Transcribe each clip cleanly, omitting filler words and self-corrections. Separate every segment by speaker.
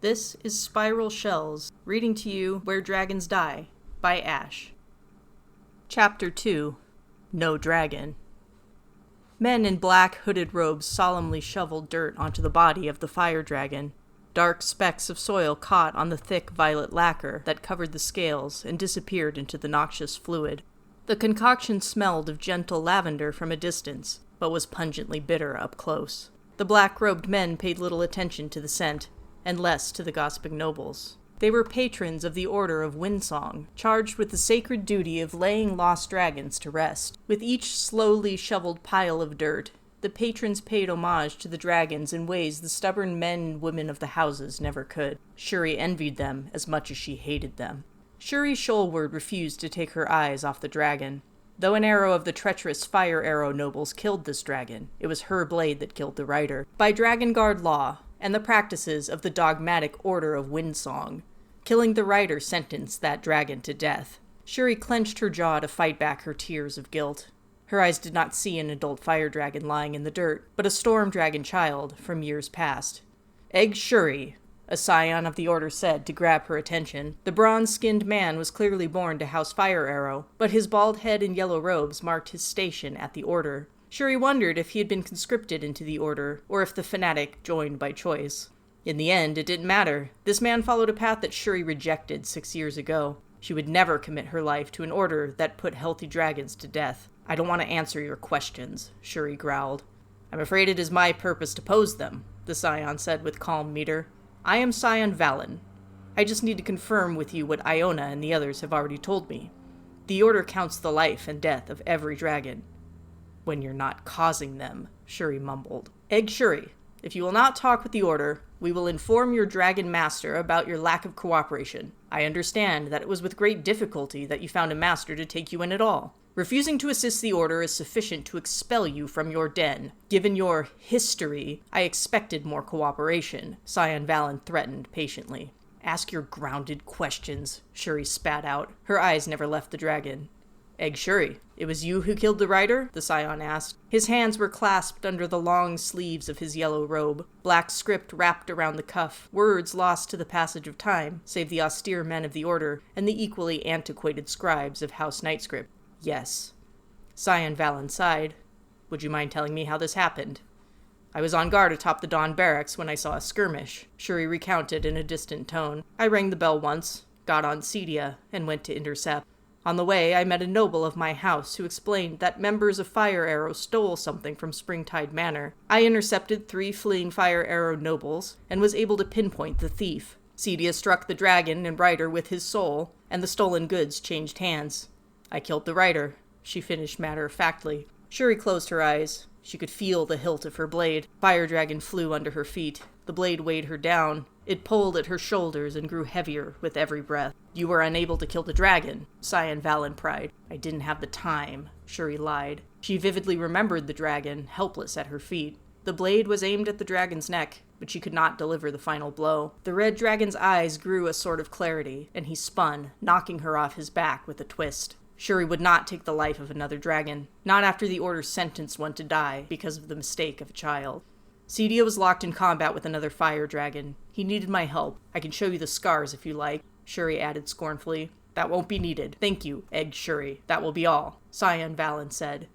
Speaker 1: This is Spiral Shells, reading to you Where Dragons Die, by Ash. Chapter 2. No Dragon. Men in black hooded robes solemnly shoveled dirt onto the body of the fire dragon. Dark specks of soil caught on the thick violet lacquer that covered the scales and disappeared into the noxious fluid. The concoction smelled of gentle lavender from a distance, but was pungently bitter up close. The black-robed men paid little attention to the scent, and less to the gossiping nobles. They were patrons of the Order of Windsong, charged with the sacred duty of laying lost dragons to rest. With each slowly shoveled pile of dirt, the patrons paid homage to the dragons in ways the stubborn men and women of the houses never could. Shuri envied them as much as she hated them. Shuri Shoalward refused to take her eyes off the dragon. Though an arrow of the treacherous fire arrow nobles killed this dragon, it was her blade that killed the rider. By Dragonguard law, and the practices of the dogmatic Order of Windsong, killing the rider sentenced that dragon to death. Shuri clenched her jaw to fight back her tears of guilt. Her eyes did not see an adult fire dragon lying in the dirt, but a storm dragon child from years past. Egg Shuri, a scion of the Order said to grab her attention. The bronze-skinned man was clearly born to House Fire Arrow, but his bald head and yellow robes marked his station at the Order. Shuri wondered if he had been conscripted into the Order, or if the fanatic joined by choice. In the end, it didn't matter. This man followed a path that Shuri rejected 6 years ago. She would never commit her life to an order that put healthy dragons to death. "I don't want to answer your questions," Shuri growled. "I'm afraid it is my purpose to pose them," the scion said with calm meter. "I am Scion Valen. I just need to confirm with you what Iona and the others have already told me. The Order counts the life and death of every dragon." "When you're not causing them," Shuri mumbled. "Egg Shuri, if you will not talk with the Order, we will inform your dragon master about your lack of cooperation. I understand that it was with great difficulty that you found a master to take you in at all. Refusing to assist the Order is sufficient to expel you from your den. Given your history, I expected more cooperation," Scion Valen threatened patiently. "Ask your grounded questions," Shuri spat out. Her eyes never left the dragon. "Egg Shuri, it was you who killed the rider?" the scion asked. His hands were clasped under the long sleeves of his yellow robe, black script wrapped around the cuff, words lost to the passage of time, save the austere men of the Order and the equally antiquated scribes of House Nightscript. "Yes." Scion Valen sighed. "Would you mind telling me how this happened?" "I was on guard atop the Dawn Barracks when I saw a skirmish," Shuri recounted in a distant tone. "I rang the bell once, got on Cedia, and went to intercept. On the way, I met a noble of my house who explained that members of Fire Arrow stole something from Springtide Manor. I intercepted 3 fleeing Fire Arrow nobles and was able to pinpoint the thief. Cedia struck the dragon and rider with his soul, and the stolen goods changed hands. I killed the rider," she finished matter-of-factly. Shuri closed her eyes. She could feel the hilt of her blade. Fire dragon flew under her feet. The blade weighed her down. It pulled at her shoulders and grew heavier with every breath. "You were unable to kill the dragon," Scion Valen cried. "I didn't have the time," Shuri lied. She vividly remembered the dragon, helpless at her feet. The blade was aimed at the dragon's neck, but she could not deliver the final blow. The red dragon's eyes grew a sort of clarity, and he spun, knocking her off his back with a twist. Shuri would not take the life of another dragon, not after the Order sentenced one to die because of the mistake of a child. Cedia was locked in combat with another fire dragon. He needed my help. I can show you the scars if you like," Shuri added scornfully. "That won't be needed. Thank you, Egg Shuri. That will be all," Scion Valen said.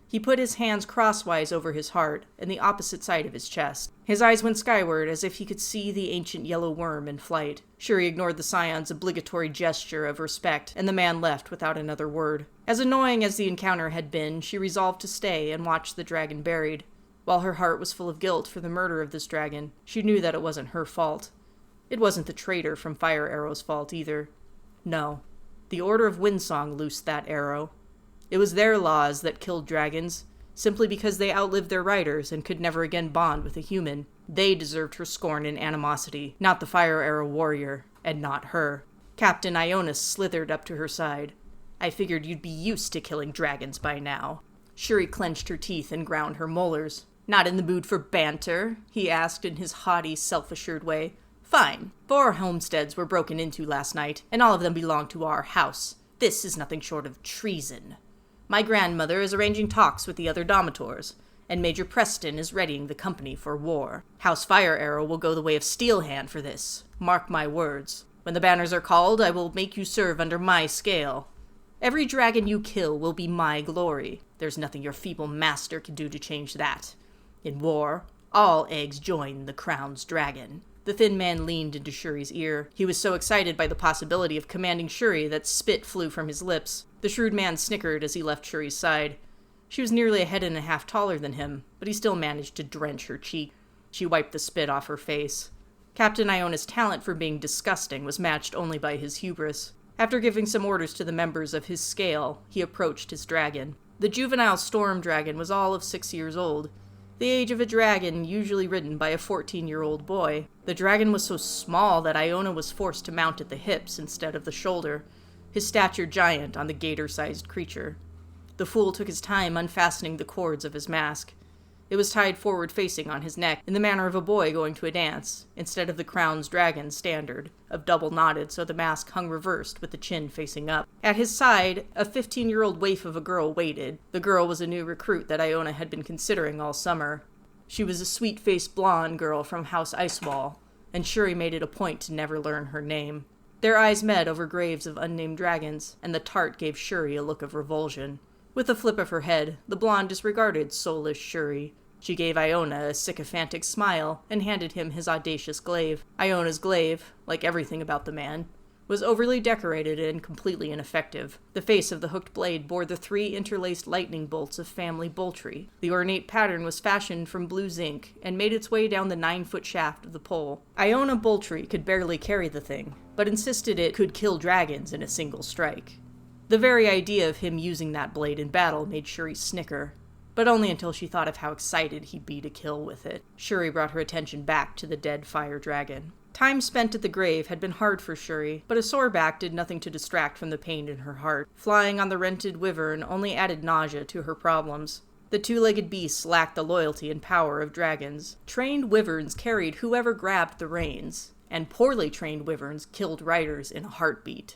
Speaker 1: He put his hands crosswise over his heart and the opposite side of his chest. His eyes went skyward as if he could see the ancient yellow worm in flight. Shuri ignored the scion's obligatory gesture of respect, and the man left without another word. As annoying as the encounter had been, she resolved to stay and watch the dragon buried. While her heart was full of guilt for the murder of this dragon, she knew that it wasn't her fault. It wasn't the traitor from Fire Arrow's fault either. No, the Order of Windsong loosed that arrow. It was their laws that killed dragons, simply because they outlived their riders and could never again bond with a human. They deserved her scorn and animosity, not the Fire Arrow warrior, and not her. Captain Iona slithered up to her side. "I figured you'd be used to killing dragons by now." Shuri clenched her teeth and ground her molars. "Not in the mood for banter?" he asked in his haughty, self-assured way. "Fine. 4 homesteads were broken into last night, and all of them belong to our house. This is nothing short of treason. My grandmother is arranging talks with the other domitors, and Major Preston is readying the company for war. House Fire Arrow will go the way of Steelhand for this. Mark my words. When the banners are called, I will make you serve under my scale. Every dragon you kill will be my glory. There's nothing your feeble master can do to change that. In war, all eggs join the crown's dragon. The thin man leaned into Shuri's ear. He was so excited by the possibility of commanding Shuri that spit flew from his lips. The shrewd man snickered as he left Shuri's side. She was nearly a head and a half taller than him, but he still managed to drench her cheek. She wiped the spit off her face. Captain Iona's talent for being disgusting was matched only by his hubris. After giving some orders to the members of his scale, he approached his dragon. The juvenile storm dragon was all of 6 years old, the age of a dragon usually ridden by a 14-year-old boy. The dragon was so small that Iona was forced to mount at the hips instead of the shoulder, his stature giant on the gator-sized creature. The fool took his time unfastening the cords of his mask. It was tied forward-facing on his neck, in the manner of a boy going to a dance, instead of the crown's dragon standard, of double-knotted so the mask hung reversed with the chin facing up. At his side, a 15-year-old waif of a girl waited. The girl was a new recruit that Iona had been considering all summer. She was a sweet-faced blonde girl from House Icewall, and Shuri made it a point to never learn her name. Their eyes met over graves of unnamed dragons, and the tart gave Shuri a look of revulsion. With a flip of her head, the blonde disregarded soulless Shuri. She gave Iona a sycophantic smile and handed him his audacious glaive. Iona's glaive, like everything about the man, was overly decorated and completely ineffective. The face of the hooked blade bore the 3 interlaced lightning bolts of family Boltree. The ornate pattern was fashioned from blue zinc and made its way down the 9-foot shaft of the pole. Iona Boltree could barely carry the thing, but insisted it could kill dragons in a single strike. The very idea of him using that blade in battle made Shuri snicker, but only until she thought of how excited he'd be to kill with it. Shuri brought her attention back to the dead fire dragon. Time spent at the grave had been hard for Shuri, but a sore back did nothing to distract from the pain in her heart. Flying on the rented wyvern only added nausea to her problems. The 2-legged beasts lacked the loyalty and power of dragons. Trained wyverns carried whoever grabbed the reins, and poorly trained wyverns killed riders in a heartbeat.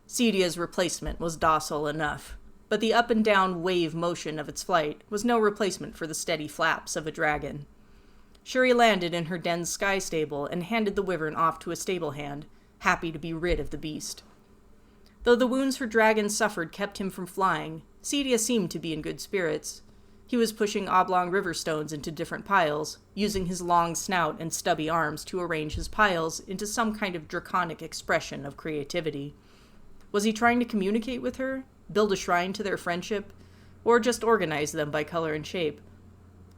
Speaker 1: Cedia's replacement was docile enough, but the up-and-down wave motion of its flight was no replacement for the steady flaps of a dragon. Shuri landed in her den's sky stable and handed the wyvern off to a stable hand, happy to be rid of the beast. Though the wounds her dragon suffered kept him from flying, Cedia seemed to be in good spirits. He was pushing oblong river stones into different piles, using his long snout and stubby arms to arrange his piles into some kind of draconic expression of creativity. Was he trying to communicate with her? Build a shrine to their friendship, or just organize them by color and shape?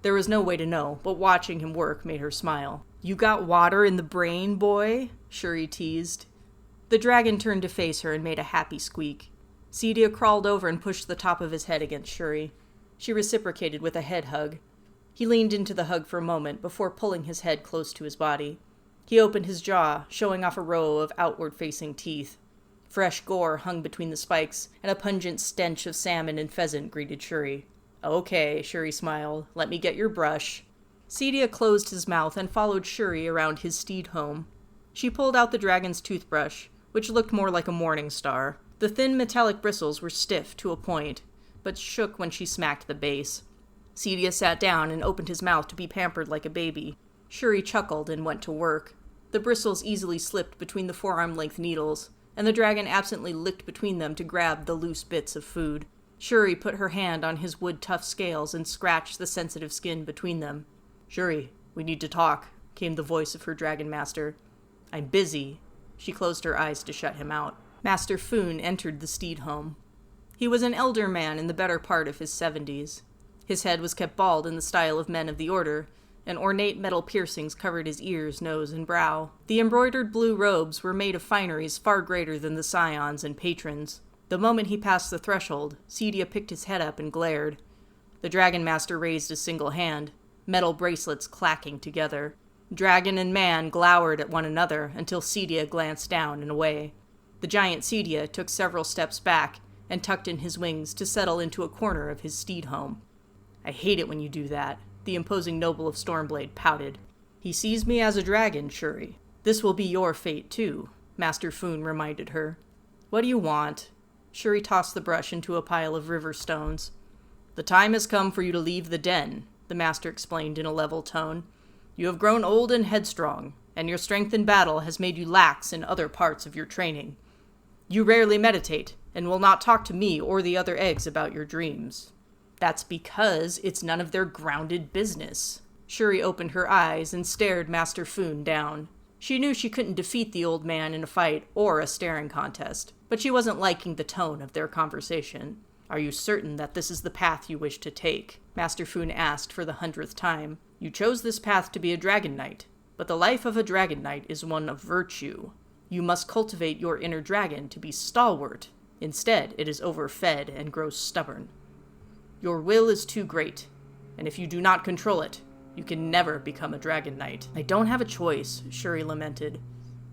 Speaker 1: There was no way to know, but watching him work made her smile. "You got water in the brain, boy?" Shuri teased. The dragon turned to face her and made a happy squeak. Cedia crawled over and pushed the top of his head against Shuri. She reciprocated with a head hug. He leaned into the hug for a moment before pulling his head close to his body. He opened his jaw, showing off a row of outward-facing teeth. Fresh gore hung between the spikes, and a pungent stench of salmon and pheasant greeted Shuri. "Okay," Shuri smiled. "Let me get your brush." Cedia closed his mouth and followed Shuri around his steed home. She pulled out the dragon's toothbrush, which looked more like a morning star. The thin metallic bristles were stiff to a point, but shook when she smacked the base. Cedia sat down and opened his mouth to be pampered like a baby. Shuri chuckled and went to work. The bristles easily slipped between the forearm-length needles, and the dragon absently licked between them to grab the loose bits of food. Shuri put her hand on his wood-tough scales and scratched the sensitive skin between them. "Shuri, we need to talk," came the voice of her dragon master. "I'm busy." She closed her eyes to shut him out. Master Foon entered the steed home. He was an elder man in the better part of his 70s. His head was kept bald in the style of men of the order, and ornate metal piercings covered his ears, nose, and brow. The embroidered blue robes were made of fineries far greater than the scions and patrons. The moment he passed the threshold, Cedia picked his head up and glared. The dragon master raised a single hand, metal bracelets clacking together. Dragon and man glowered at one another until Cedia glanced down and away. The giant Cedia took several steps back and tucked in his wings to settle into a corner of his steed home. "I hate it when you do that," the imposing noble of Stormblade pouted. "He sees me as a dragon, Shuri. This will be your fate, too," Master Foon reminded her. "What do you want?" Shuri tossed the brush into a pile of river stones. "The time has come for you to leave the den," the master explained in a level tone. You have grown old and headstrong, and your strength in battle has made you lax in other parts of your training. You rarely meditate, and will not talk to me or the other eggs about your dreams. That's because it's none of their grounded business. Shuri opened her eyes and stared Master Foon down. She knew she couldn't defeat the old man in a fight or a staring contest, but she wasn't liking the tone of their conversation. Are you certain that this is the path you wish to take? Master Foon asked for the 100th time. You chose this path to be a dragon knight, but the life of a dragon knight is one of virtue. You must cultivate your inner dragon to be stalwart. Instead, it is overfed and grows stubborn. Your will is too great, and if you do not control it, you can never become a dragon knight. I don't have a choice, Shuri lamented.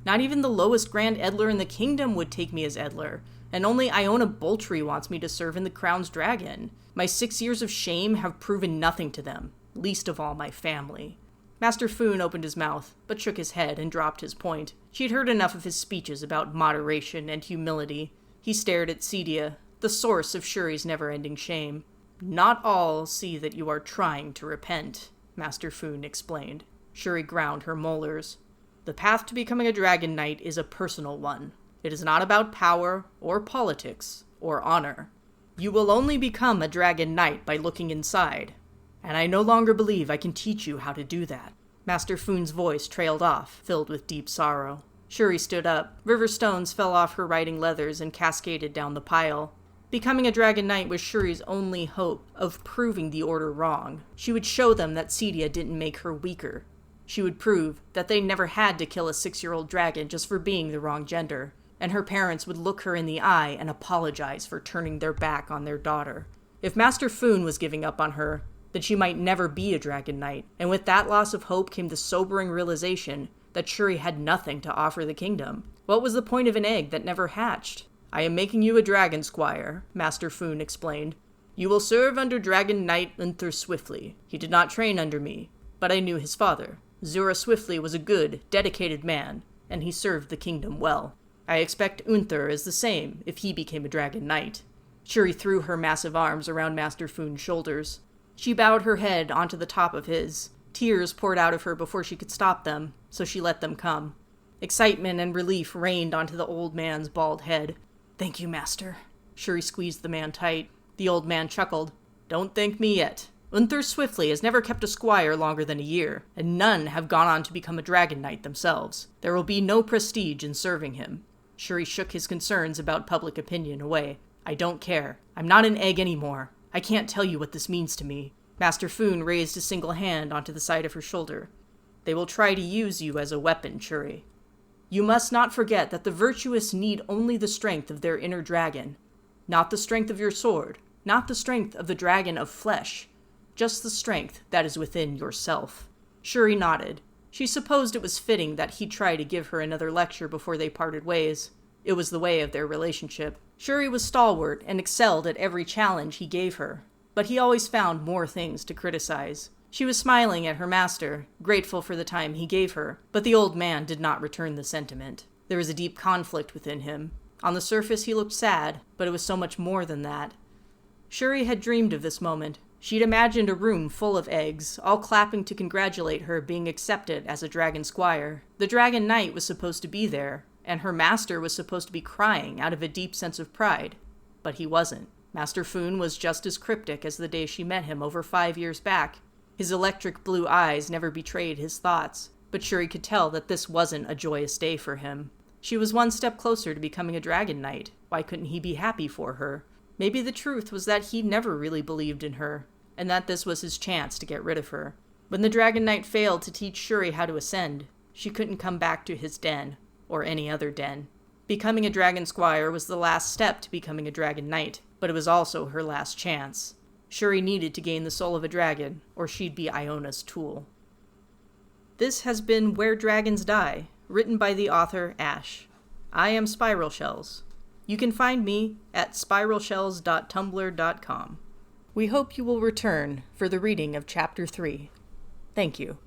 Speaker 1: Not even the lowest Grand Edler in the kingdom would take me as Edler, and only Iona Boltree wants me to serve in the Crown's Dragon. My 6 years of shame have proven nothing to them, least of all my family. Master Foon opened his mouth, but shook his head and dropped his point. She'd heard enough of his speeches about moderation and humility. He stared at Cedia, the source of Shuri's never-ending shame. Not all see that you are trying to repent, Master Foon explained. Shuri ground her molars. The path to becoming a dragon knight is a personal one. It is not about power, or politics, or honor. You will only become a dragon knight by looking inside, and I no longer believe I can teach you how to do that. Master Foon's voice trailed off, filled with deep sorrow. Shuri stood up. River stones fell off her riding leathers and cascaded down the pile. Becoming a dragon knight was Shuri's only hope of proving the order wrong. She would show them that Cedia didn't make her weaker. She would prove that they never had to kill a 6-year-old dragon just for being the wrong gender, and her parents would look her in the eye and apologize for turning their back on their daughter. If Master Foon was giving up on her, then she might never be a dragon knight, and with that loss of hope came the sobering realization that Shuri had nothing to offer the kingdom. What was the point of an egg that never hatched? I am making you a dragon squire, Master Foon explained. You will serve under Dragon Knight Unther Swiftly. He did not train under me, but I knew his father. Zura Swiftly was a good, dedicated man, and he served the kingdom well. I expect Unther is the same if he became a dragon knight. Shuri threw her massive arms around Master Foon's shoulders. She bowed her head onto the top of his. Tears poured out of her before she could stop them, so she let them come. Excitement and relief rained onto the old man's bald head. Thank you, Master. Shuri squeezed the man tight. The old man chuckled. Don't thank me yet. Unther Swiftly has never kept a squire longer than a year, and none have gone on to become a dragon knight themselves. There will be no prestige in serving him. Shuri shook his concerns about public opinion away. I don't care. I'm not an egg anymore. I can't tell you what this means to me. Master Foon raised a single hand onto the side of her shoulder. They will try to use you as a weapon, Shuri. You must not forget that the virtuous need only the strength of their inner dragon. Not the strength of your sword, not the strength of the dragon of flesh, just the strength that is within yourself. Shuri nodded. She supposed it was fitting that he try to give her another lecture before they parted ways. It was the way of their relationship. Shuri was stalwart and excelled at every challenge he gave her, but he always found more things to criticize. She was smiling at her master, grateful for the time he gave her, but the old man did not return the sentiment. There was a deep conflict within him. On the surface he looked sad, but it was so much more than that. Shuri had dreamed of this moment. She'd imagined a room full of eggs, all clapping to congratulate her being accepted as a dragon squire. The dragon knight was supposed to be there, and her master was supposed to be crying out of a deep sense of pride. But he wasn't. Master Foon was just as cryptic as the day she met him over 5 years back. His electric blue eyes never betrayed his thoughts, but Shuri could tell that this wasn't a joyous day for him. She was one step closer to becoming a dragon knight. Why couldn't he be happy for her? Maybe the truth was that he never really believed in her, and that this was his chance to get rid of her. When the dragon knight failed to teach Shuri how to ascend, she couldn't come back to his den, or any other den. Becoming a dragon squire was the last step to becoming a dragon knight, but it was also her last chance. Shuri needed to gain the soul of a dragon, or she'd be Iona's tool. This has been Where Dragons Die, written by the author Ash. I am Spiral Shells. You can find me at spiralshells.tumblr.com. We hope you will return for the reading of Chapter 3. Thank you.